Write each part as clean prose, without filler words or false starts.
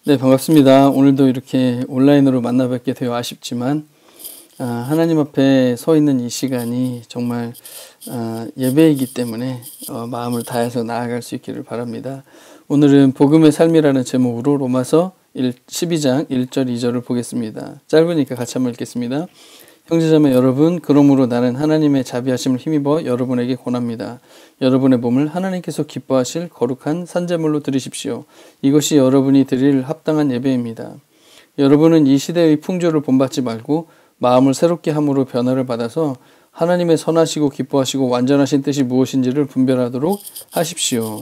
네, 반갑습니다. 오늘도 이렇게 온라인으로 만나 뵙게 되어 아쉽지만 하나님 앞에 서 있는 이 시간이 정말 예배이기 때문에 마음을 다해서 나아갈 수 있기를 바랍니다. 오늘은 복음의 삶이라는 제목으로 로마서 12장 1절 2절을 보겠습니다. 짧으니까 같이 한번 읽겠습니다. 형제자매 여러분, 그러므로 나는 하나님의 자비하심을 힘입어 여러분에게 권합니다. 여러분의 몸을 하나님께서 기뻐하실 거룩한 산제물로 드리십시오. 이것이 여러분이 드릴 합당한 예배입니다. 여러분은 이 시대의 풍조를 본받지 말고 마음을 새롭게 함으로 변화를 받아서 하나님의 선하시고 기뻐하시고 완전하신 뜻이 무엇인지를 분별하도록 하십시오.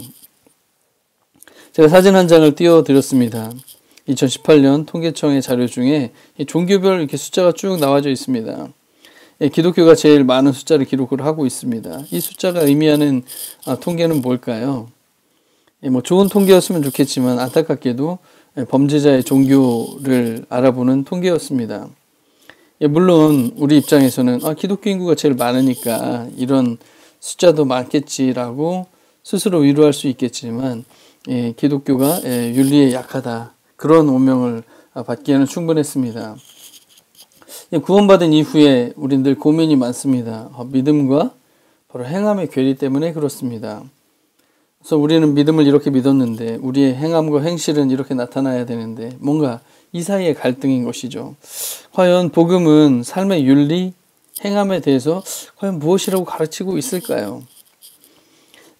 제가 사진 한 장을 띄워드렸습니다. 2018년 통계청의 자료 중에 종교별 이렇게 숫자가 쭉 나와져 있습니다. 기독교가 제일 많은 숫자를 기록을 하고 있습니다. 이 숫자가 의미하는 통계는 뭘까요? 뭐 좋은 통계였으면 좋겠지만 안타깝게도 범죄자의 종교를 알아보는 통계였습니다. 물론 우리 입장에서는 기독교 인구가 제일 많으니까 이런 숫자도 많겠지라고 스스로 위로할 수 있겠지만 기독교가 윤리에 약하다. 그런 오명을 받기에는 충분했습니다. 구원받은 이후에 우리들 고민이 많습니다. 믿음과 바로 행함의 괴리 때문에 그렇습니다. 그래서 우리는 믿음을 이렇게 믿었는데 우리의 행함과 행실은 이렇게 나타나야 되는데 뭔가 이 사이의 갈등인 것이죠. 과연 복음은 삶의 윤리, 행함에 대해서 과연 무엇이라고 가르치고 있을까요?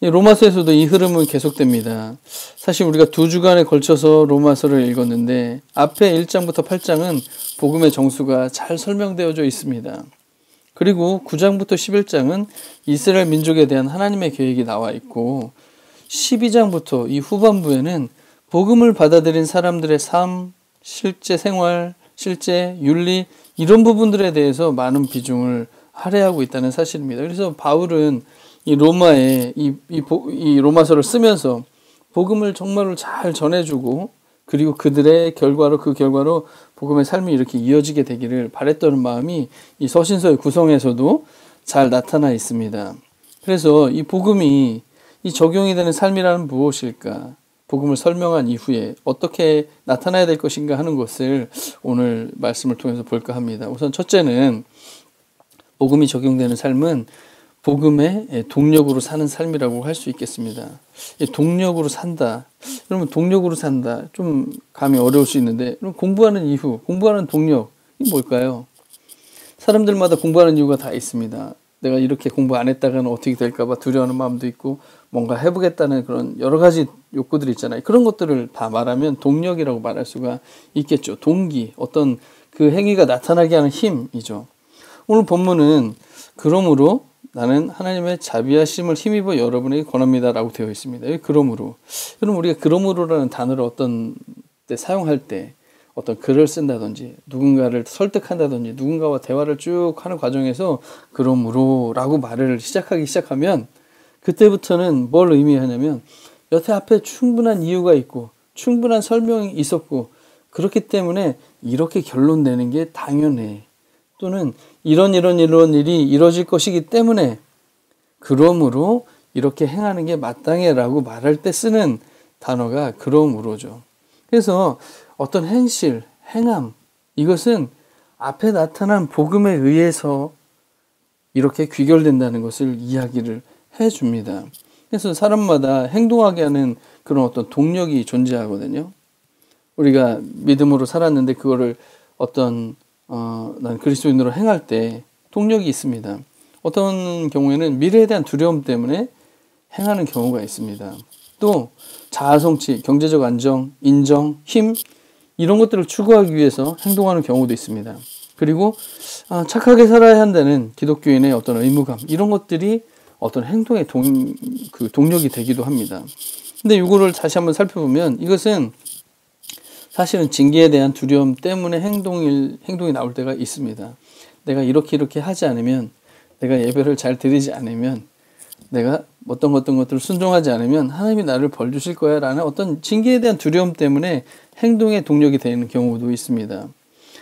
로마서에서도 이 흐름은 계속됩니다. 사실 우리가 2주간에 걸쳐서 로마서를 읽었는데 앞에 1장부터 8장은 복음의 정수가 잘 설명되어져 있습니다. 그리고 9장부터 11장은 이스라엘 민족에 대한 하나님의 계획이 나와 있고 12장부터 이 후반부에는 복음을 받아들인 사람들의 삶, 실제 생활, 실제 윤리 이런 부분들에 대해서 많은 비중을 할애하고 있다는 사실입니다. 그래서 바울은 이 로마에 이 로마서를 쓰면서 복음을 정말로 잘 전해주고 그리고 그들의 그 결과로 복음의 삶이 이렇게 이어지게 되기를 바랬던 마음이 이 서신서의 구성에서도 잘 나타나 있습니다. 그래서 이 복음이 이 적용이 되는 삶이란 무엇일까? 복음을 설명한 이후에 어떻게 나타나야 될 것인가 하는 것을 오늘 말씀을 통해서 볼까 합니다. 우선 첫째는 복음이 적용되는 삶은 복음의 동력으로 사는 삶이라고 할 수 있겠습니다. 동력으로 산다. 그러면 동력으로 산다. 좀 감이 어려울 수 있는데 그럼 공부하는 이유, 공부하는 동력이 뭘까요? 사람들마다 공부하는 이유가 다 있습니다. 내가 이렇게 공부 안 했다가는 어떻게 될까 봐 두려워하는 마음도 있고 뭔가 해보겠다는 그런 여러 가지 욕구들이 있잖아요. 그런 것들을 다 말하면 동력이라고 말할 수가 있겠죠. 동기, 어떤 그 행위가 나타나게 하는 힘이죠. 오늘 본문은 그러므로 나는 하나님의 자비하심을 힘입어 여러분에게 권합니다 라고 되어 있습니다. 그러므로 여러분 우리가 그러므로라는 단어를 어떤 때 사용할 때 어떤 글을 쓴다든지 누군가를 설득한다든지 누군가와 대화를 쭉 하는 과정에서 그러므로 라고 말을 시작하면 그때부터는 뭘 의미하냐면 여태 앞에 충분한 이유가 있고 충분한 설명이 있었고 그렇기 때문에 이렇게 결론 내는 게 당연해. 또는 이런 일이 이루어질 것이기 때문에 그러므로 이렇게 행하는 게 마땅해 라고 말할 때 쓰는 단어가 그러므로죠. 그래서 어떤 행실, 행함 이것은 앞에 나타난 복음에 의해서 이렇게 귀결된다는 것을 이야기를 해줍니다. 그래서 사람마다 행동하게 하는 그런 어떤 동력이 존재하거든요. 우리가 믿음으로 살았는데 그거를 난 그리스도인으로 행할 때 동력이 있습니다. 어떤 경우에는 미래에 대한 두려움 때문에 행하는 경우가 있습니다. 또 자아성취, 경제적 안정, 인정, 힘 이런 것들을 추구하기 위해서 행동하는 경우도 있습니다. 그리고 착하게 살아야 한다는 기독교인의 어떤 의무감 이런 것들이 어떤 행동의 동력이 되기도 합니다. 근데 이거를 다시 한번 살펴보면 이것은 사실은 징계에 대한 두려움 때문에 행동이 나올 때가 있습니다. 내가 이렇게 하지 않으면, 내가 예배를 잘 드리지 않으면, 내가 어떤 것들을 순종하지 않으면 하나님이 나를 벌 주실 거야 라는 어떤 징계에 대한 두려움 때문에 행동의 동력이 되는 경우도 있습니다.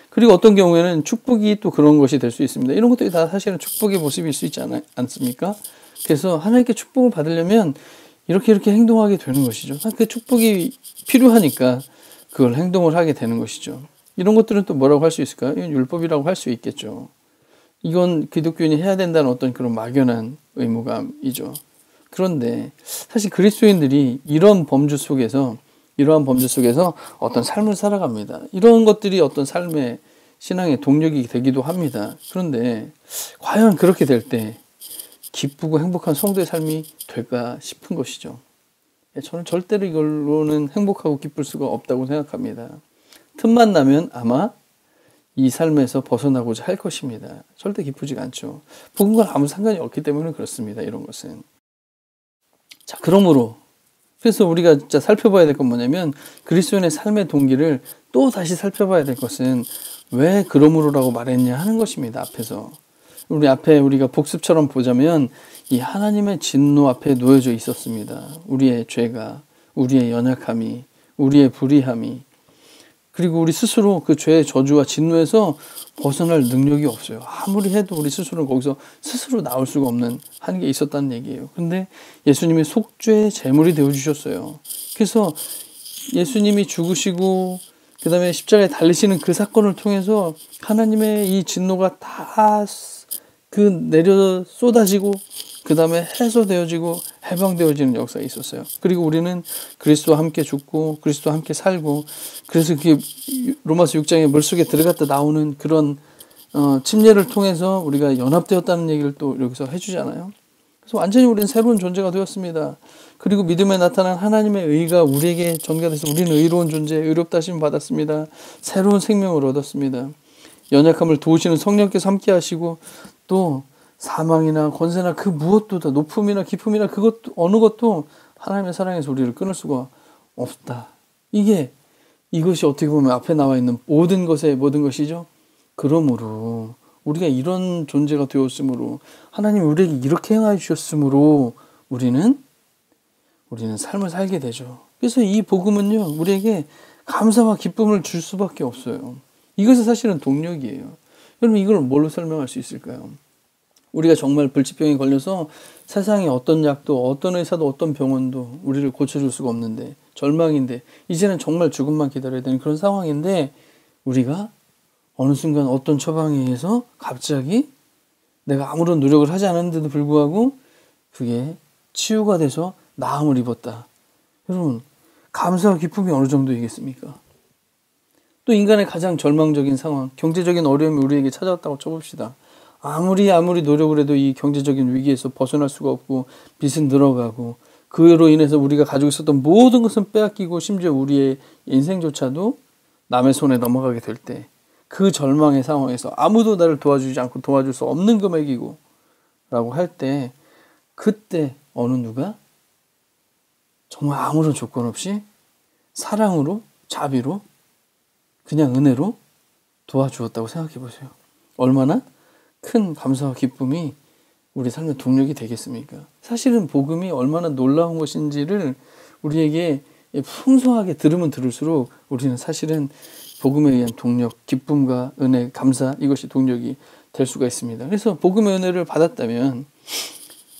그리고 어떤 경우에는 축복이 또 그런 것이 될 수 있습니다. 이런 것들이 다 사실은 축복의 모습일 수 있지 않습니까? 그래서 하나님께 축복을 받으려면 이렇게 행동하게 되는 것이죠. 그 축복이 필요하니까 그걸 행동을 하게 되는 것이죠. 이런 것들은 또 뭐라고 할 수 있을까요? 이건 율법이라고 할 수 있겠죠. 이건 기독교인이 해야 된다는 어떤 그런 막연한 의무감이죠. 그런데 사실 그리스도인들이 이러한 범주 속에서 어떤 삶을 살아갑니다. 이런 것들이 어떤 삶의 신앙의 동력이 되기도 합니다. 그런데 과연 그렇게 될 때 기쁘고 행복한 성도의 삶이 될까 싶은 것이죠. 저는 절대로 이걸로는 행복하고 기쁠 수가 없다고 생각합니다. 틈만 나면 아마 이 삶에서 벗어나고자 할 것입니다. 절대 기쁘지가 않죠. 복음과 아무 상관이 없기 때문에 그렇습니다. 이런 것은. 자, 그러므로 그래서 우리가 진짜 살펴봐야 될 건 뭐냐면 그리스도인의 삶의 동기를 또 다시 살펴봐야 될 것은 왜 그러므로라고 말했냐 하는 것입니다. 앞에서. 우리가 복습처럼 보자면 이 하나님의 진노 앞에 놓여져 있었습니다. 우리의 죄가, 우리의 연약함이, 우리의 불의함이, 그리고 우리 스스로 그 죄의 저주와 진노에서 벗어날 능력이 없어요. 아무리 해도 우리 스스로는 거기서 스스로 나올 수가 없는 한계에 있었다는 얘기예요. 근데 예수님이 속죄의 제물이 되어주셨어요. 그래서 예수님이 죽으시고 그 다음에 십자가에 달리시는 그 사건을 통해서 하나님의 이 진노가 다 내려 쏟아지고 그 다음에 해소되어지고 해방되어지는 역사가 있었어요. 그리고 우리는 그리스도와 함께 죽고 그리스도와 함께 살고, 그래서 그게 로마서 6장에 물속에 들어갔다 나오는 그런 침례를 통해서 우리가 연합되었다는 얘기를 또 여기서 해주잖아요. 그래서 완전히 우리는 새로운 존재가 되었습니다. 그리고 믿음에 나타난 하나님의 의가 우리에게 전가돼서 우리는 의로운 존재, 의롭다 하심을 받았습니다. 새로운 생명을 얻었습니다. 연약함을 도우시는 성령께서 함께 하시고, 또 사망이나 권세나 그 무엇도 다, 높음이나 깊음이나 그것도 어느 것도 하나님의 사랑에서 우리를 끊을 수가 없다. 이것이 어떻게 보면 앞에 나와 있는 모든 것이죠. 그러므로 우리가 이런 존재가 되었으므로, 하나님이 우리에게 이렇게 행하여 주셨으므로 우리는 삶을 살게 되죠. 그래서 이 복음은요, 우리에게 감사와 기쁨을 줄 수밖에 없어요. 이것이 사실은 동력이에요. 여러분, 이걸 뭘로 설명할 수 있을까요? 우리가 정말 불치병에 걸려서 세상에 어떤 약도, 어떤 의사도, 어떤 병원도 우리를 고쳐줄 수가 없는데, 절망인데, 이제는 정말 죽음만 기다려야 되는 그런 상황인데, 우리가 어느 순간 어떤 처방에 의해서 갑자기 내가 아무런 노력을 하지 않았는데도 불구하고 그게 치유가 돼서 나음을 입었다. 여러분, 감사와 기쁨이 어느 정도이겠습니까? 또 인간의 가장 절망적인 상황, 경제적인 어려움이 우리에게 찾아왔다고 쳐봅시다. 아무리 노력을 해도 이 경제적인 위기에서 벗어날 수가 없고, 빚은 늘어가고, 그로 인해서 우리가 가지고 있었던 모든 것은 빼앗기고, 심지어 우리의 인생조차도 남의 손에 넘어가게 될 때, 그 절망의 상황에서 아무도 나를 도와주지 않고 도와줄 수 없는 금액이고 라고 할 때, 그때 어느 누가 정말 아무런 조건 없이 사랑으로, 자비로, 그냥 은혜로 도와주었다고 생각해 보세요. 얼마나 큰 감사와 기쁨이 우리 삶의 동력이 되겠습니까? 사실은 복음이 얼마나 놀라운 것인지를 우리에게 풍성하게 들으면 들을수록 우리는 사실은 복음에 의한 동력, 기쁨과 은혜, 감사, 이것이 동력이 될 수가 있습니다. 그래서 복음의 은혜를 받았다면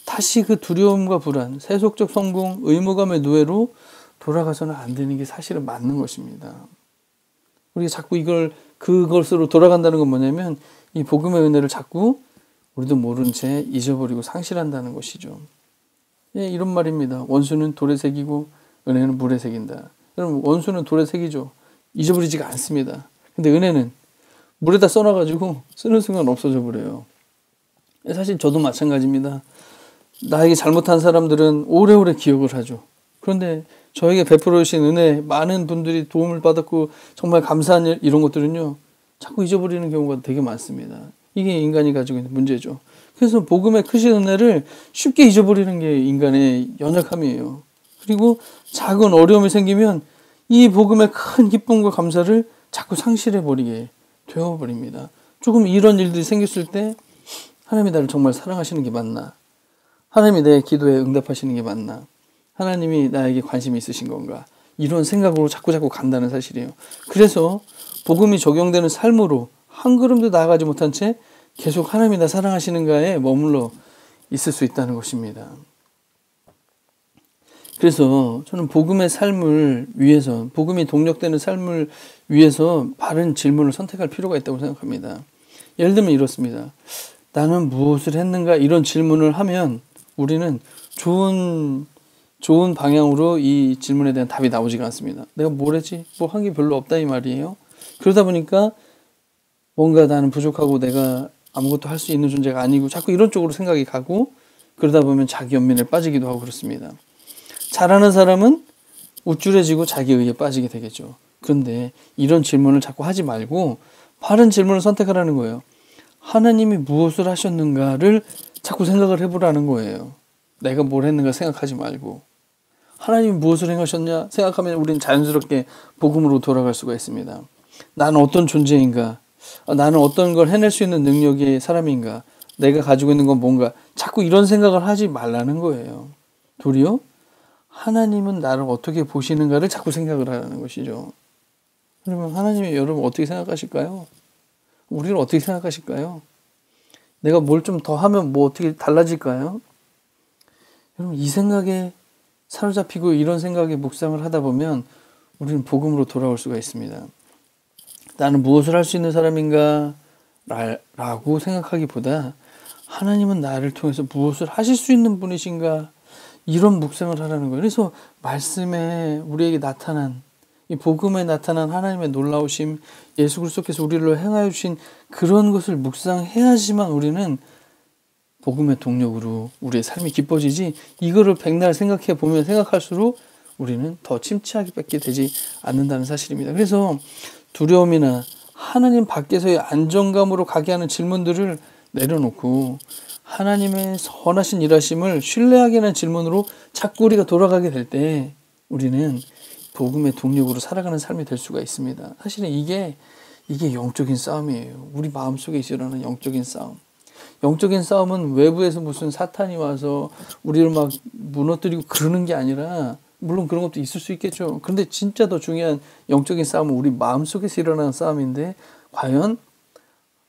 다시 그 두려움과 불안, 세속적 성공, 의무감의 노예로 돌아가서는 안 되는 게 사실은 맞는 것입니다. 우리가 자꾸 그것으로 돌아간다는 건 뭐냐면, 이 복음의 은혜를 자꾸 우리도 모른 채 잊어버리고 상실한다는 것이죠. 이런 말입니다. 원수는 돌에 새기고 은혜는 물에 새긴다. 여러분, 원수는 돌에 새기죠. 잊어버리지가 않습니다. 근데 은혜는 물에다 써놔가지고 쓰는 순간 없어져 버려요. 사실 저도 마찬가지입니다. 나에게 잘못한 사람들은 오래오래 기억을 하죠. 그런데 저에게 베풀어 주신 은혜, 많은 분들이 도움을 받았고 정말 감사한 일, 이런 것들은요, 자꾸 잊어버리는 경우가 되게 많습니다. 이게 인간이 가지고 있는 문제죠. 그래서 복음의 크신 은혜를 쉽게 잊어버리는 게 인간의 연약함이에요. 그리고 작은 어려움이 생기면 이 복음의 큰 기쁨과 감사를 자꾸 상실해버리게 되어버립니다. 조금 이런 일들이 생겼을 때, 하나님이 나를 정말 사랑하시는 게 맞나? 하나님이 내 기도에 응답하시는 게 맞나? 하나님이 나에게 관심이 있으신 건가? 이런 생각으로 자꾸 간다는 사실이에요. 그래서 복음이 적용되는 삶으로 한 걸음도 나아가지 못한 채 계속 하나님이 나 사랑하시는가에 머물러 있을 수 있다는 것입니다. 그래서 저는 복음의 삶을 위해서, 복음이 동력되는 삶을 위해서 바른 질문을 선택할 필요가 있다고 생각합니다. 예를 들면 이렇습니다. 나는 무엇을 했는가? 이런 질문을 하면 우리는 좋은 방향으로 이 질문에 대한 답이 나오지가 않습니다. 내가 뭘 했지? 뭐 한 게 별로 없다 이 말이에요. 그러다 보니까 뭔가 나는 부족하고 내가 아무것도 할 수 있는 존재가 아니고 자꾸 이런 쪽으로 생각이 가고, 그러다 보면 자기 연민에 빠지기도 하고 그렇습니다. 잘하는 사람은 우쭐해지고 자기 의에 빠지게 되겠죠. 그런데 이런 질문을 자꾸 하지 말고 바른 질문을 선택하라는 거예요. 하나님이 무엇을 하셨는가를 자꾸 생각을 해보라는 거예요. 내가 뭘 했는가 생각하지 말고 하나님이 무엇을 행하셨냐 생각하면 우리는 자연스럽게 복음으로 돌아갈 수가 있습니다. 나는 어떤 존재인가? 나는 어떤 걸 해낼 수 있는 능력의 사람인가? 내가 가지고 있는 건 뭔가? 자꾸 이런 생각을 하지 말라는 거예요. 도리어 하나님은 나를 어떻게 보시는가를 자꾸 생각을 하라는 것이죠. 그러면 하나님이 여러분 어떻게 생각하실까요? 우리를 어떻게 생각하실까요? 내가 뭘 좀 더 하면 뭐 어떻게 달라질까요? 여러분 이 생각에 사로잡히고 이런 생각에 묵상을 하다 보면 우리는 복음으로 돌아올 수가 있습니다. 나는 무엇을 할 수 있는 사람인가? 라고 생각하기보다 하나님은 나를 통해서 무엇을 하실 수 있는 분이신가? 이런 묵상을 하라는 거예요. 그래서 말씀에 우리에게 나타난 이 복음에 나타난 하나님의 놀라우심, 예수 그리스도께서 우리를 행하여 주신 그런 것을 묵상해야지만 우리는 복음의 동력으로 우리의 삶이 기뻐지지, 이거를 백날 생각해 보면 생각할수록 우리는 더 침체하게 뺏게 되지 않는다는 사실입니다. 그래서 두려움이나 하나님 밖에서의 안정감으로 가게 하는 질문들을 내려놓고 하나님의 선하신 일하심을 신뢰하게 하는 질문으로 자꾸 우리가 돌아가게 될 때 우리는 복음의 동력으로 살아가는 삶이 될 수가 있습니다. 사실은 이게 영적인 싸움이에요. 우리 마음속에 일어나는 영적인 싸움. 영적인 싸움은 외부에서 무슨 사탄이 와서 우리를 막 무너뜨리고 그러는 게 아니라, 물론 그런 것도 있을 수 있겠죠. 그런데 진짜 더 중요한 영적인 싸움은 우리 마음속에서 일어나는 싸움인데, 과연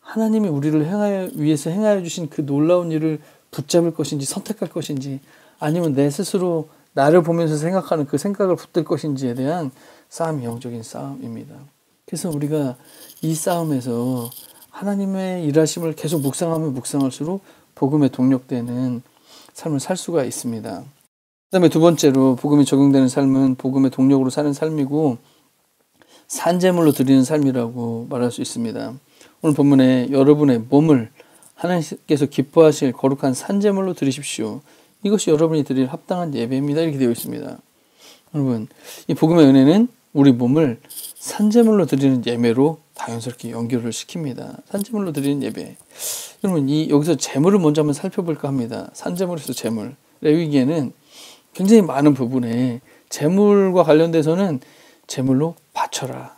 하나님이 우리를 위해서 행하여 주신 그 놀라운 일을 붙잡을 것인지 선택할 것인지, 아니면 내 스스로 나를 보면서 생각하는 그 생각을 붙들 것인지에 대한 싸움이 영적인 싸움입니다. 그래서 우리가 이 싸움에서 하나님의 일하심을 계속 묵상하면 묵상할수록 복음에 동력되는 삶을 살 수가 있습니다. 그 다음에 두 번째로 복음이 적용되는 삶은 복음의 동력으로 사는 삶이고 산제물로 드리는 삶이라고 말할 수 있습니다. 오늘 본문에 여러분의 몸을 하나님께서 기뻐하실 거룩한 산제물로 드리십시오. 이것이 여러분이 드릴 합당한 예배입니다. 이렇게 되어 있습니다. 여러분, 이 복음의 은혜는 우리 몸을 산제물로 드리는 예배로 자연스럽게 연결을 시킵니다. 산제물로 드리는 예배. 여러분, 여기서 제물을 먼저 한번 살펴볼까 합니다. 산제물에서 제물. 레위기에는 굉장히 많은 부분에 제물과 관련돼서는 제물로 바쳐라.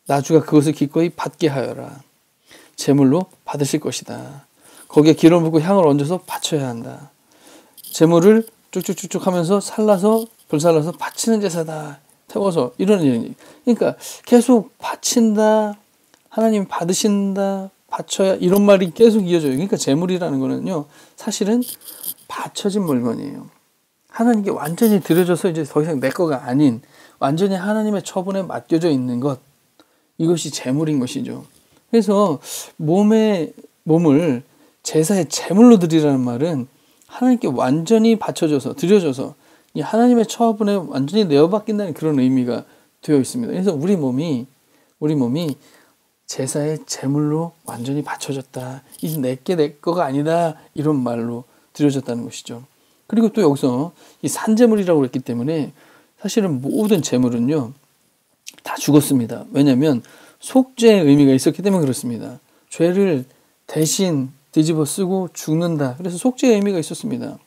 나주가 그것을 기꺼이 받게 하여라. 제물로 받으실 것이다. 거기에 기름 붓고 향을 얹어서 바쳐야 한다. 제물을 쭉쭉쭉쭉 하면서 불살라서 바치는 제사다. 태워서 이런 얘기. 그러니까 계속 바친다, 하나님 받으신다, 바쳐야, 이런 말이 계속 이어져요. 그러니까 제물이라는 거는요, 사실은 바쳐진 물건이에요. 하나님께 완전히 드려져서 이제 더 이상 내 거가 아닌 완전히 하나님의 처분에 맡겨져 있는 것, 이것이 제물인 것이죠. 그래서 몸을 제사의 제물로 드리라는 말은 하나님께 완전히 바쳐져서 드려져서 이 하나님의 처분에 완전히 내어받긴다는 그런 의미가 되어 있습니다. 그래서 우리 몸이 제사의 제물로 완전히 바쳐졌다. 이제 내 거가 아니다. 이런 말로 드려졌다는 것이죠. 그리고 또 여기서 이 산제물이라고 했기 때문에 사실은 모든 제물은요 다 죽었습니다. 왜냐하면 속죄의 의미가 있었기 때문에 그렇습니다. 죄를 대신 뒤집어 쓰고 죽는다. 그래서 속죄의 의미가 있었습니다.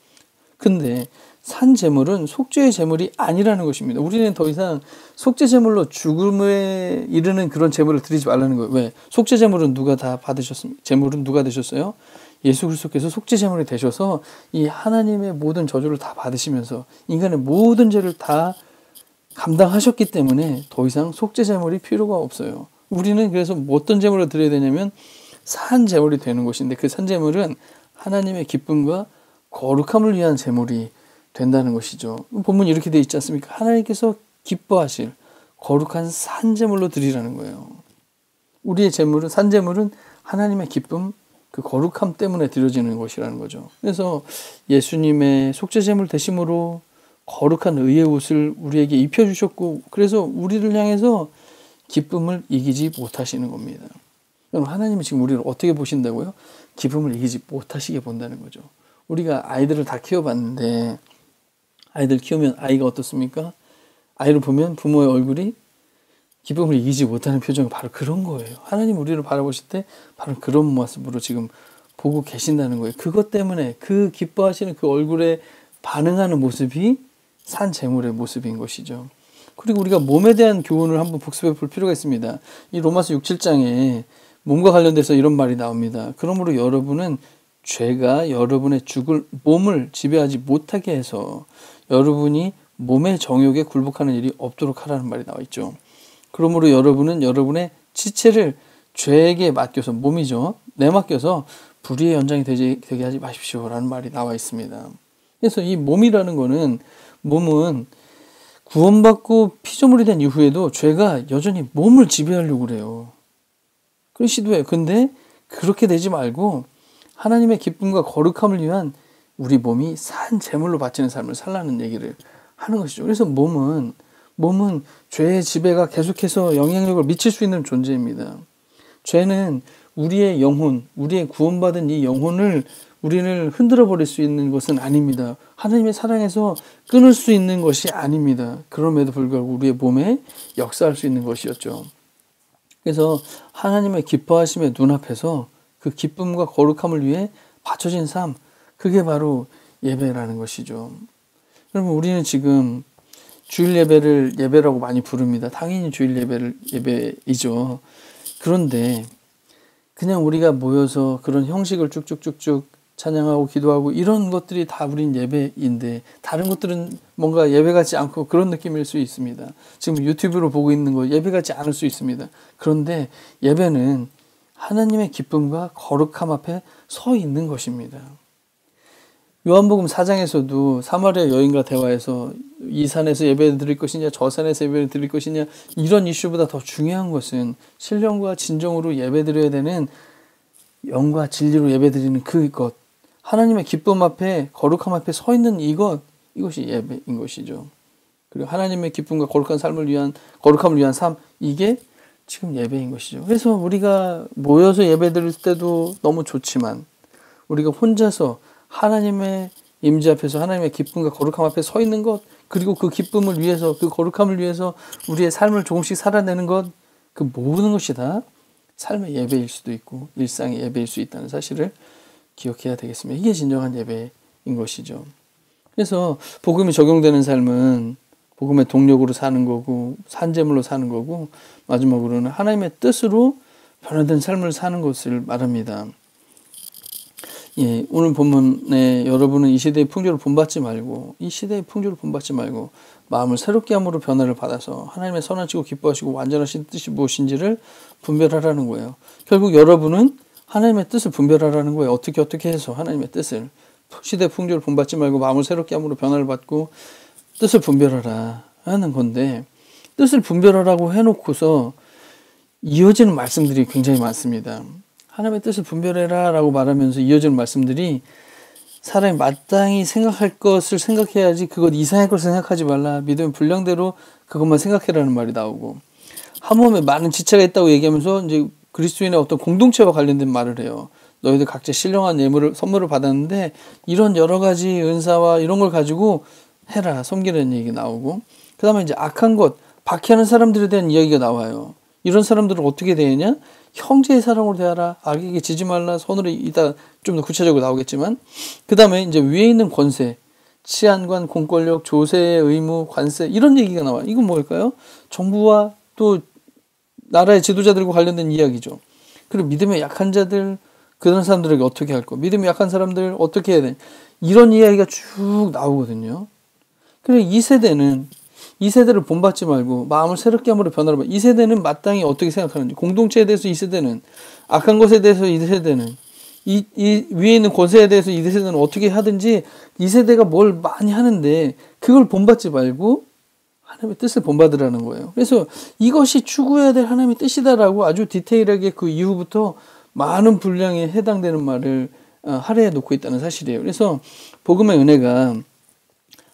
근데 산제물은 속죄의 제물이 아니라는 것입니다. 우리는 더 이상 속죄 제물로 죽음에 이르는 그런 제물을 드리지 말라는 거예요. 왜? 속죄 제물은 누가 다 받으셨습니까? 제물은 누가 되셨어요? 예수 그리스도께서 속죄 제물이 되셔서 이 하나님의 모든 저주를 다 받으시면서 인간의 모든 죄를 다 감당하셨기 때문에 더 이상 속죄 제물이 필요가 없어요. 우리는 그래서 어떤 제물을 드려야 되냐면 산 제물이 되는 것인데, 그 산 제물은 하나님의 기쁨과 거룩함을 위한 제물이 된다는 것이죠. 본문이 이렇게 되어 있지 않습니까? 하나님께서 기뻐하실 거룩한 산제물로 드리라는 거예요. 우리의 제물은, 산제물은 하나님의 기쁨, 그 거룩함 때문에 드려지는 것이라는 거죠. 그래서 예수님의 속죄제물 되심으로 거룩한 의의 옷을 우리에게 입혀주셨고, 그래서 우리를 향해서 기쁨을 이기지 못하시는 겁니다. 여러분, 하나님이 지금 우리를 어떻게 보신다고요? 기쁨을 이기지 못하시게 본다는 거죠. 우리가 아이들을 다 키워봤는데, 아이들 키우면 아이가 어떻습니까? 아이를 보면 부모의 얼굴이 기쁨을 이기지 못하는 표정이 바로 그런 거예요. 하나님 우리를 바라보실 때 바로 그런 모습으로 지금 보고 계신다는 거예요. 그것 때문에 그 기뻐하시는 그 얼굴에 반응하는 모습이 산 제물의 모습인 것이죠. 그리고 우리가 몸에 대한 교훈을 한번 복습해 볼 필요가 있습니다. 이 로마서 6, 7장에 몸과 관련돼서 이런 말이 나옵니다. 그러므로 여러분은 죄가 여러분의 죽을 몸을 지배하지 못하게 해서 여러분이 몸의 정욕에 굴복하는 일이 없도록 하라는 말이 나와 있죠. 그러므로 여러분은 여러분의 지체를 죄에게 맡겨서, 몸이죠, 내맡겨서 불의의 연장이 되게 하지 마십시오라는 말이 나와 있습니다. 그래서 이 몸이라는 거는, 몸은 구원받고 피조물이 된 이후에도 죄가 여전히 몸을 지배하려고 그래요. 그런 시도해요. 근데 그렇게 되지 말고 하나님의 기쁨과 거룩함을 위한 우리 몸이 산 제물로 바치는 삶을 살라는 얘기를 하는 것이죠. 그래서 몸은 죄의 지배가 계속해서 영향력을 미칠 수 있는 존재입니다. 죄는 우리의 영혼, 우리의 구원받은 이 영혼을 우리를 흔들어 버릴 수 있는 것은 아닙니다. 하나님의 사랑에서 끊을 수 있는 것이 아닙니다. 그럼에도 불구하고 우리의 몸에 역사할 수 있는 것이었죠. 그래서 하나님의 기뻐하심의 눈앞에서 그 기쁨과 거룩함을 위해 바쳐진 삶, 그게 바로 예배라는 것이죠. 여러분, 우리는 지금 주일 예배를 예배라고 많이 부릅니다. 당연히 주일 예배를 예배이죠. 그런데 그냥 우리가 모여서 그런 형식을 쭉쭉쭉쭉 찬양하고 기도하고 이런 것들이 다 우린 예배인데, 다른 것들은 뭔가 예배 같지 않고 그런 느낌일 수 있습니다. 지금 유튜브로 보고 있는 거 예배 같지 않을 수 있습니다. 그런데 예배는 하나님의 기쁨과 거룩함 앞에 서 있는 것입니다. 요한복음 4장에서도 사마리아 여인과 대화해서 이 산에서 예배를 드릴 것이냐, 저 산에서 예배를 드릴 것이냐, 이런 이슈보다 더 중요한 것은 신령과 진정으로 예배 드려야 되는, 영과 진리로 예배 드리는 그것, 하나님의 기쁨 앞에, 거룩함 앞에 서 있는 이것이 예배인 것이죠. 그리고 하나님의 기쁨과 거룩함을 위한 삶, 이게 지금 예배인 것이죠. 그래서 우리가 모여서 예배 드릴 때도 너무 좋지만, 우리가 혼자서 하나님의 임재 앞에서 하나님의 기쁨과 거룩함 앞에 서 있는 것, 그리고 그 기쁨을 위해서, 그 거룩함을 위해서 우리의 삶을 조금씩 살아내는 것, 그 모든 것이 다 삶의 예배일 수도 있고 일상의 예배일 수 있다는 사실을 기억해야 되겠습니다. 이게 진정한 예배인 것이죠. 그래서 복음이 적용되는 삶은 복음의 동력으로 사는 거고, 산제물로 사는 거고, 마지막으로는 하나님의 뜻으로 변화된 삶을 사는 것을 말합니다. 예, 오늘 본문에 여러분은 이 시대의 풍조를 본받지 말고, 마음을 새롭게 함으로 변화를 받아서 하나님의 선하시고 기뻐하시고 완전하신 뜻이 무엇인지를 분별하라는 거예요. 결국 여러분은 하나님의 뜻을 분별하라는 거예요. 어떻게 해서 하나님의 뜻을, 시대 풍조를 본받지 말고 마음을 새롭게 함으로 변화를 받고 뜻을 분별하라 하는 건데, 뜻을 분별하라고 해놓고서 이어지는 말씀들이 굉장히 많습니다. 하나님의 뜻을 분별해라 라고 말하면서 이어지는 말씀들이, 사람이 마땅히 생각할 것을 생각해야지 그것 이상의 것을 생각하지 말라, 믿음의 분량대로 그것만 생각해라는 말이 나오고, 한 몸에 많은 지체가 있다고 얘기하면서 이제 그리스도인의 어떤 공동체와 관련된 말을 해요. 너희들 각자 신령한 선물을 받았는데 이런 여러 가지 은사와 이런 걸 가지고 해라, 섬기라는 얘기가 나오고, 그 다음에 이제 악한 것, 박해하는 사람들에 대한 이야기가 나와요. 이런 사람들은 어떻게 대하냐? 형제의 사랑으로 대하라, 악에게 지지 말라, 손으로, 이따 좀 더 구체적으로 나오겠지만, 그 다음에 이제 위에 있는 권세, 치안관, 공권력, 조세의 의무, 관세, 이런 얘기가 나와요. 이건 뭘까요? 정부와 또 나라의 지도자들과 관련된 이야기죠. 그리고 믿음의 약한 자들, 그런 사람들에게 어떻게 할 거, 믿음이 약한 사람들 어떻게 해야 돼, 이런 이야기가 쭉 나오거든요. 그리고 이 세대를 본받지 말고 마음을 새롭게 함으로 변화를 받아. 이 세대는 마땅히 어떻게 생각하는지, 공동체에 대해서 이 세대는, 악한 것에 대해서 이 세대는, 이 위에 있는 권세에 대해서 이 세대는 어떻게 하든지 이 세대가 뭘 많이 하는데 그걸 본받지 말고 하나님의 뜻을 본받으라는 거예요. 그래서 이것이 추구해야 될 하나님의 뜻이다라고 아주 디테일하게 그 이후부터 많은 분량에 해당되는 말을 할애해 놓고 있다는 사실이에요. 그래서 복음의 은혜가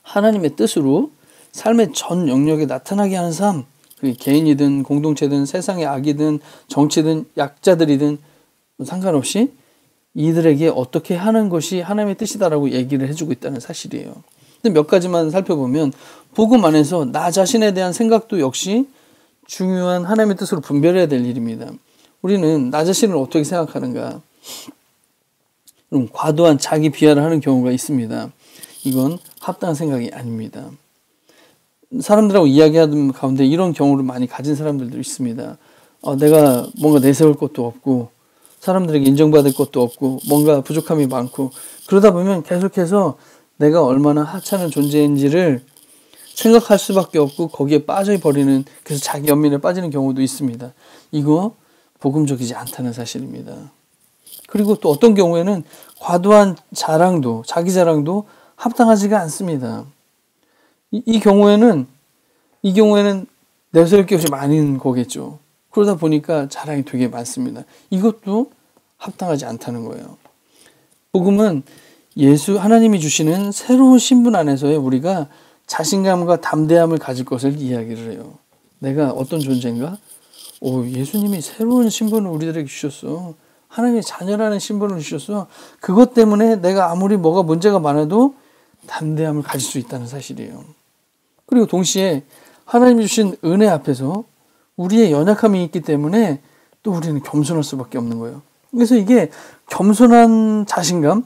하나님의 뜻으로 삶의 전 영역에 나타나게 하는 삶, 개인이든 공동체든 세상의 악이든 정치든 약자들이든 상관없이 이들에게 어떻게 하는 것이 하나님의 뜻이다라고 얘기를 해주고 있다는 사실이에요. 근데 몇 가지만 살펴보면 복음 안에서 나 자신에 대한 생각도 역시 중요한 하나님의 뜻으로 분별해야 될 일입니다. 우리는 나 자신을 어떻게 생각하는가? 과도한 자기 비하를 하는 경우가 있습니다. 이건 합당한 생각이 아닙니다. 사람들하고 이야기하는 가운데 이런 경우를 많이 가진 사람들도 있습니다. 내가 뭔가 내세울 것도 없고 사람들에게 인정받을 것도 없고 뭔가 부족함이 많고 그러다 보면 계속해서 내가 얼마나 하찮은 존재인지를 생각할 수밖에 없고 거기에 빠져버리는, 그래서 자기 연민에 빠지는 경우도 있습니다. 이거 복음적이지 않다는 사실입니다. 그리고 또 어떤 경우에는 과도한 자랑도, 자기 자랑도 합당하지가 않습니다. 이 경우에는 내세울 것이 많은 거겠죠. 그러다 보니까 자랑이 되게 많습니다. 이것도 합당하지 않다는 거예요. 복음은 하나님이 주시는 새로운 신분 안에서의 우리가 자신감과 담대함을 가질 것을 이야기를 해요. 내가 어떤 존재인가? 예수님이 새로운 신분을 우리들에게 주셨어. 하나님의 자녀라는 신분을 주셨어. 그것 때문에 내가 아무리 뭐가 문제가 많아도 담대함을 가질 수 있다는 사실이에요. 그리고 동시에 하나님이 주신 은혜 앞에서 우리의 연약함이 있기 때문에 또 우리는 겸손할 수밖에 없는 거예요. 그래서 이게 겸손한 자신감,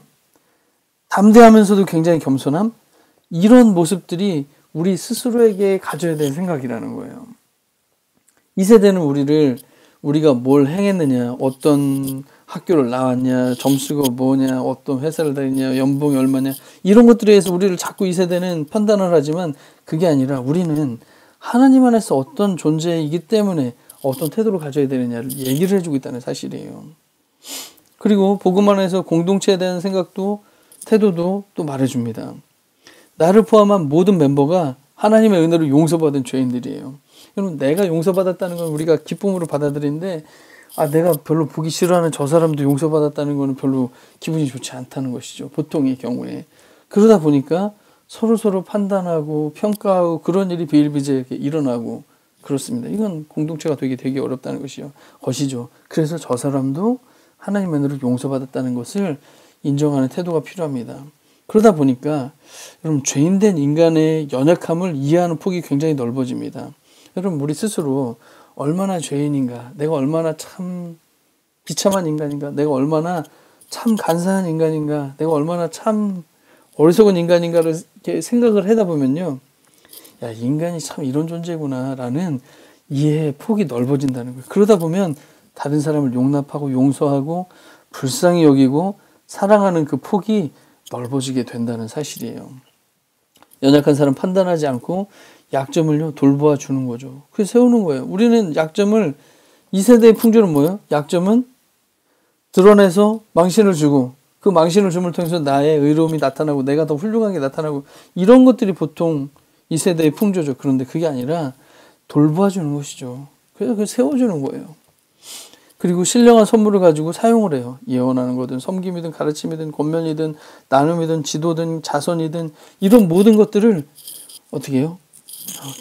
담대하면서도 굉장히 겸손함, 이런 모습들이 우리 스스로에게 가져야 될 생각이라는 거예요. 이 세대는 우리가 뭘 행했느냐, 어떤 학교를 나왔냐, 점수가 뭐냐, 어떤 회사를 다녔냐, 연봉이 얼마냐, 이런 것들에 대해서 우리를 자꾸 이 세대는 판단을 하지만 그게 아니라 우리는 하나님 안에서 어떤 존재이기 때문에 어떤 태도를 가져야 되느냐를 얘기를 해주고 있다는 사실이에요. 그리고 복음 안에서 공동체에 대한 생각도 태도도 또 말해줍니다. 나를 포함한 모든 멤버가 하나님의 은혜로 용서받은 죄인들이에요. 여러분, 내가 용서받았다는 건 우리가 기쁨으로 받아들이는데 내가 별로 보기 싫어하는 저 사람도 용서받았다는 거는 별로 기분이 좋지 않다는 것이죠. 보통의 경우에. 그러다 보니까 서로 판단하고 평가하고 그런 일이 비일비재하게 일어나고 그렇습니다. 이건 공동체가 되게 어렵다는 것이죠. 그래서 저 사람도 하나님의 은혜로 용서받았다는 것을 인정하는 태도가 필요합니다. 그러다 보니까 여러분, 죄인된 인간의 연약함을 이해하는 폭이 굉장히 넓어집니다. 여러분, 우리 스스로 얼마나 죄인인가, 내가 얼마나 참 비참한 인간인가, 내가 얼마나 참 간사한 인간인가, 내가 얼마나 참 어리석은 인간인가를 이렇게 생각을 하다 보면요, 인간이 참 이런 존재구나 라는 이해의 폭이 넓어진다는 거예요. 그러다 보면 다른 사람을 용납하고 용서하고 불쌍히 여기고 사랑하는 그 폭이 넓어지게 된다는 사실이에요. 연약한 사람 판단하지 않고 약점을요 돌보아 주는 거죠. 그래서 세우는 거예요. 우리는 약점을, 이 세대의 풍조는 뭐예요? 약점은 드러내서 망신을 주고 그 망신을 줌을 통해서 나의 의로움이 나타나고 내가 더 훌륭하게 나타나고 이런 것들이 보통 이 세대의 풍조죠. 그런데 그게 아니라 돌보아 주는 것이죠. 그래서 그걸 세워주는 거예요. 그리고 신령한 선물을 가지고 사용을 해요. 예언하는 거든 섬김이든 가르침이든 권면이든 나눔이든 지도든 자선이든 이런 모든 것들을 어떻게 해요?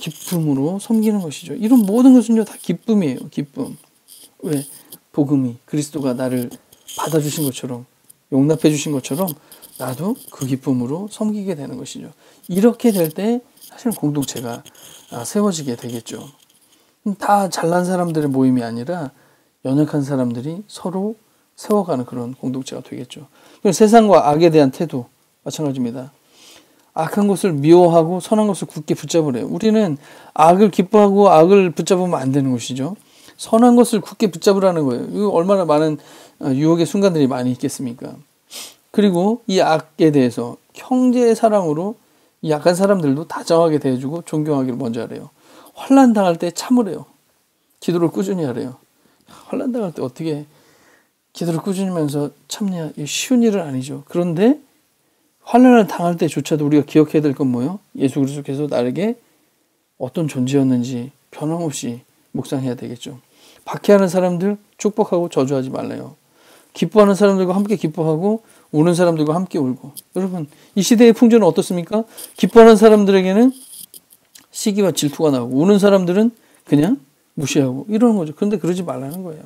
기쁨으로 섬기는 것이죠. 이런 모든 것은요 다 기쁨이에요. 기쁨. 왜? 복음이, 그리스도가 나를 받아주신 것처럼, 용납해 주신 것처럼 나도 그 기쁨으로 섬기게 되는 것이죠. 이렇게 될 때 사실은 공동체가 세워지게 되겠죠. 다 잘난 사람들의 모임이 아니라 연약한 사람들이 서로 세워가는 그런 공동체가 되겠죠. 세상과 악에 대한 태도 마찬가지입니다. 악한 것을 미워하고 선한 것을 굳게 붙잡으래요. 우리는 악을 기뻐하고 악을 붙잡으면 안 되는 것이죠. 선한 것을 굳게 붙잡으라는 거예요. 이거 얼마나 많은 유혹의 순간들이 많이 있겠습니까? 그리고 이 악에 대해서 형제의 사랑으로 이 약한 사람들도 다정하게 대해주고 존경하기를 먼저 하래요. 환난 당할 때 참으래요. 기도를 꾸준히 하래요. 환난 당할 때 어떻게 기도를 꾸준히 하면서 참냐, 이 쉬운 일은 아니죠. 그런데 환난을 당할 때조차도 우리가 기억해야 될 건 뭐예요? 예수 그리스도께서 나에게 어떤 존재였는지 변함없이 묵상해야 되겠죠. 박해하는 사람들 축복하고 저주하지 말래요. 기뻐하는 사람들과 함께 기뻐하고 우는 사람들과 함께 울고. 여러분, 이 시대의 풍조는 어떻습니까? 기뻐하는 사람들에게는 시기와 질투가 나오고 우는 사람들은 그냥 무시하고 이러는 거죠. 그런데 그러지 말라는 거예요.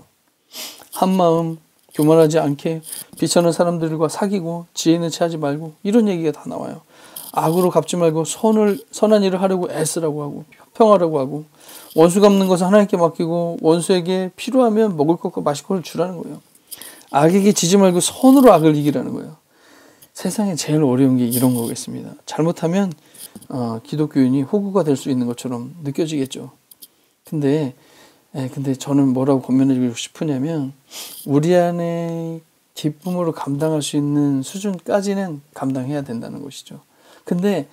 한마음 교만하지 않게 비천한 사람들과 사귀고 지혜 있는 체하지 말고 이런 얘기가 다 나와요. 악으로 갚지 말고 선한 일을 하려고 애쓰라고 하고 평하라고 하고 원수 갚는 것은 하나님께 맡기고 원수에게 필요하면 먹을 것과 마실 것을 주라는 거예요. 악에게 지지 말고 선으로 악을 이기라는 거예요. 세상에 제일 어려운 게 이런 거겠습니다. 잘못하면 기독교인이 호구가 될 수 있는 것처럼 느껴지겠죠. 근데 저는 뭐라고 권면해주고 싶으냐면 우리 안에 기쁨으로 감당할 수 있는 수준까지는 감당해야 된다는 것이죠. 근데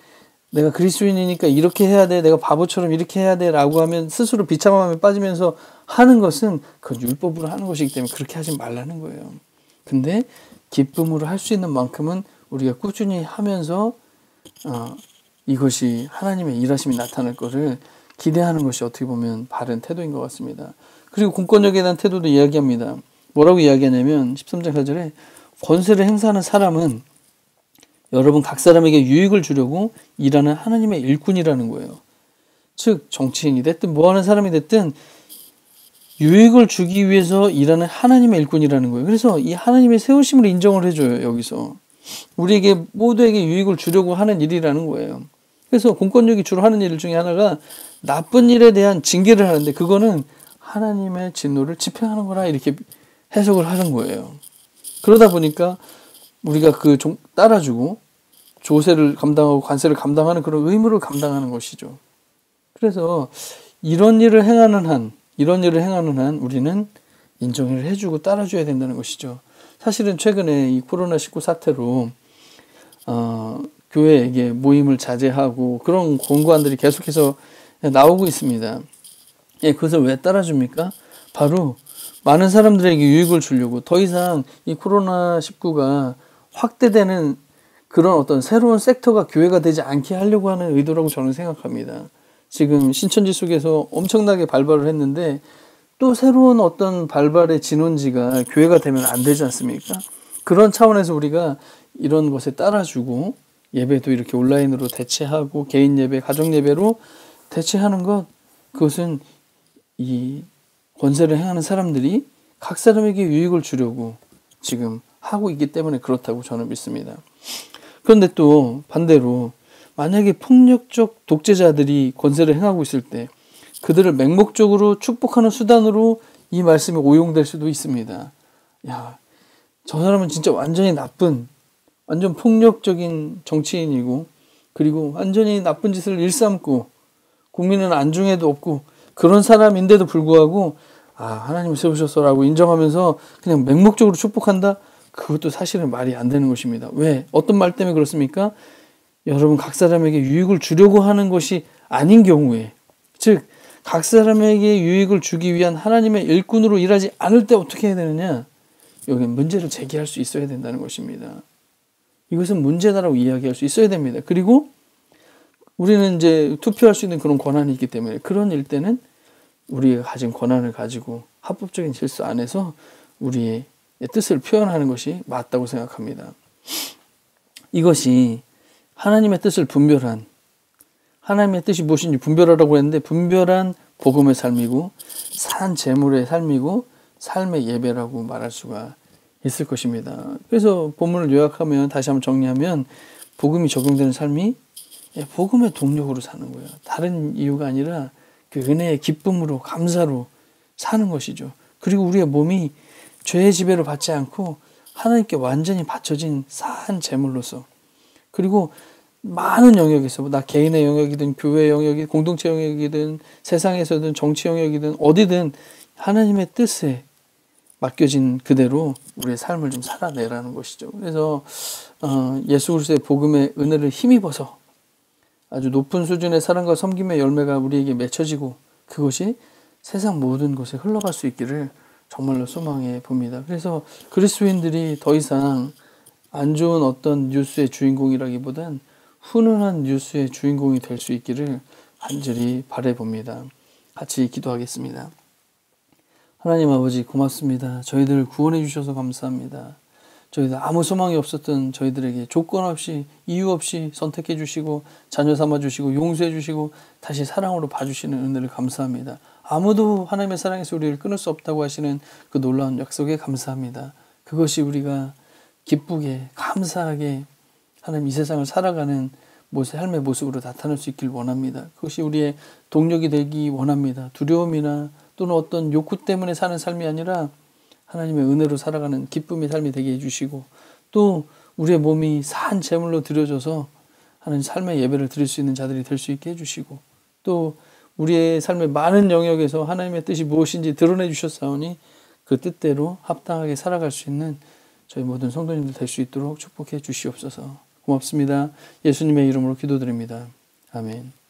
내가 그리스도인이니까 이렇게 해야 돼, 내가 바보처럼 이렇게 해야 돼 라고 하면 스스로 비참함에 빠지면서 하는 것은 그건 율법으로 하는 것이기 때문에 그렇게 하지 말라는 거예요. 근데 기쁨으로 할 수 있는 만큼은 우리가 꾸준히 하면서 이것이 하나님의 일하심이 나타날 것을 기대하는 것이 어떻게 보면 바른 태도인 것 같습니다. 그리고 공권력에 대한 태도도 이야기합니다. 뭐라고 이야기하냐면 13장 4절에 권세를 행사하는 사람은 여러분 각 사람에게 유익을 주려고 일하는 하나님의 일꾼이라는 거예요. 즉 정치인이 됐든 뭐하는 사람이 됐든 유익을 주기 위해서 일하는 하나님의 일꾼이라는 거예요. 그래서 이 하나님의 세우심을 인정을 해줘요. 여기서 우리에게 모두에게 유익을 주려고 하는 일이라는 거예요. 그래서 공권력이 주로 하는 일 중에 하나가 나쁜 일에 대한 징계를 하는데 그거는 하나님의 진노를 집행하는 거라 이렇게 해석을 하는 거예요. 그러다 보니까 우리가 따라주고 조세를 감당하고 관세를 감당하는 그런 의무를 감당하는 것이죠. 그래서 이런 일을 행하는 한 우리는 인정을 해주고 따라줘야 된다는 것이죠. 사실은 최근에 이 코로나19 사태로 교회에게 모임을 자제하고 그런 권고안들이 계속해서 나오고 있습니다. 그것을 왜 따라줍니까? 바로 많은 사람들에게 유익을 주려고 더 이상 이 코로나19가 확대되는 그런 어떤 새로운 섹터가 교회가 되지 않게 하려고 하는 의도라고 저는 생각합니다. 지금 신천지 속에서 엄청나게 발발을 했는데 또 새로운 어떤 발발의 진원지가 교회가 되면 안 되지 않습니까? 그런 차원에서 우리가 이런 것에 따라주고 예배도 이렇게 온라인으로 대체하고 개인 예배, 가정 예배로 대체하는 것, 그것은 이 권세를 행하는 사람들이 각 사람에게 유익을 주려고 지금 하고 있기 때문에 그렇다고 저는 믿습니다. 그런데 또 반대로 만약에 폭력적 독재자들이 권세를 행하고 있을 때 그들을 맹목적으로 축복하는 수단으로 이 말씀이 오용될 수도 있습니다. 야, 저 사람은 진짜 완전히 완전 폭력적인 정치인이고 그리고 완전히 나쁜 짓을 일삼고 국민은 안중에도 없고 그런 사람인데도 불구하고 하나님 세우셨어라고 인정하면서 그냥 맹목적으로 축복한다? 그것도 사실은 말이 안 되는 것입니다. 왜? 어떤 말 때문에 그렇습니까? 여러분 각 사람에게 유익을 주려고 하는 것이 아닌 경우에, 즉 각 사람에게 유익을 주기 위한 하나님의 일꾼으로 일하지 않을 때 어떻게 해야 되느냐? 여기 문제를 제기할 수 있어야 된다는 것입니다. 이것은 문제다라고 이야기할 수 있어야 됩니다. 그리고 우리는 이제 투표할 수 있는 그런 권한이 있기 때문에 그런 일 때는 우리가 가진 권한을 가지고 합법적인 질서 안에서 우리의 뜻을 표현하는 것이 맞다고 생각합니다. 이것이 하나님의 뜻을 분별한, 하나님의 뜻이 무엇인지 분별하라고 했는데 분별한 복음의 삶이고 산 제물의 삶이고 삶의 예배라고 말할 수가 있을 것입니다. 그래서 본문을 요약하면 다시 한번 정리하면 복음이 적용되는 삶이 복음의 동력으로 사는 거예요. 다른 이유가 아니라 그 은혜의 기쁨으로 감사로 사는 것이죠. 그리고 우리의 몸이 죄의 지배를 받지 않고 하나님께 완전히 바쳐진 산 제물로서 그리고 많은 영역에서 나 개인의 영역이든 교회 영역이든 공동체 영역이든 세상에서든 정치 영역이든 어디든 하나님의 뜻에 맡겨진 그대로 우리의 삶을 좀 살아내라는 것이죠. 그래서 예수 그리스도의 복음의 은혜를 힘입어서 아주 높은 수준의 사랑과 섬김의 열매가 우리에게 맺혀지고 그것이 세상 모든 곳에 흘러갈 수 있기를 정말로 소망해 봅니다. 그래서 그리스도인들이 더 이상 안 좋은 어떤 뉴스의 주인공이라기보단 훈훈한 뉴스의 주인공이 될 수 있기를 간절히 바라봅니다. 같이 기도하겠습니다. 하나님 아버지 고맙습니다. 저희들 구원해 주셔서 감사합니다. 저희들 아무 소망이 없었던 저희들에게 조건 없이 이유 없이 선택해 주시고 자녀 삼아 주시고 용서해 주시고 다시 사랑으로 봐주시는 은혜를 감사합니다. 아무도 하나님의 사랑에서 우리를 끊을 수 없다고 하시는 그 놀라운 약속에 감사합니다. 그것이 우리가 기쁘게 감사하게 하나님 이 세상을 살아가는 삶의 모습으로 나타날 수 있길 원합니다. 그것이 우리의 동력이 되기 원합니다. 두려움이나 또는 어떤 욕구 때문에 사는 삶이 아니라 하나님의 은혜로 살아가는 기쁨의 삶이 되게 해주시고 또 우리의 몸이 산 제물로 드려져서 하나님 삶의 예배를 드릴 수 있는 자들이 될 수 있게 해주시고 또 우리의 삶의 많은 영역에서 하나님의 뜻이 무엇인지 드러내 주셨사오니 그 뜻대로 합당하게 살아갈 수 있는 저희 모든 성도님들 될 수 있도록 축복해 주시옵소서. 고맙습니다. 예수님의 이름으로 기도드립니다. 아멘.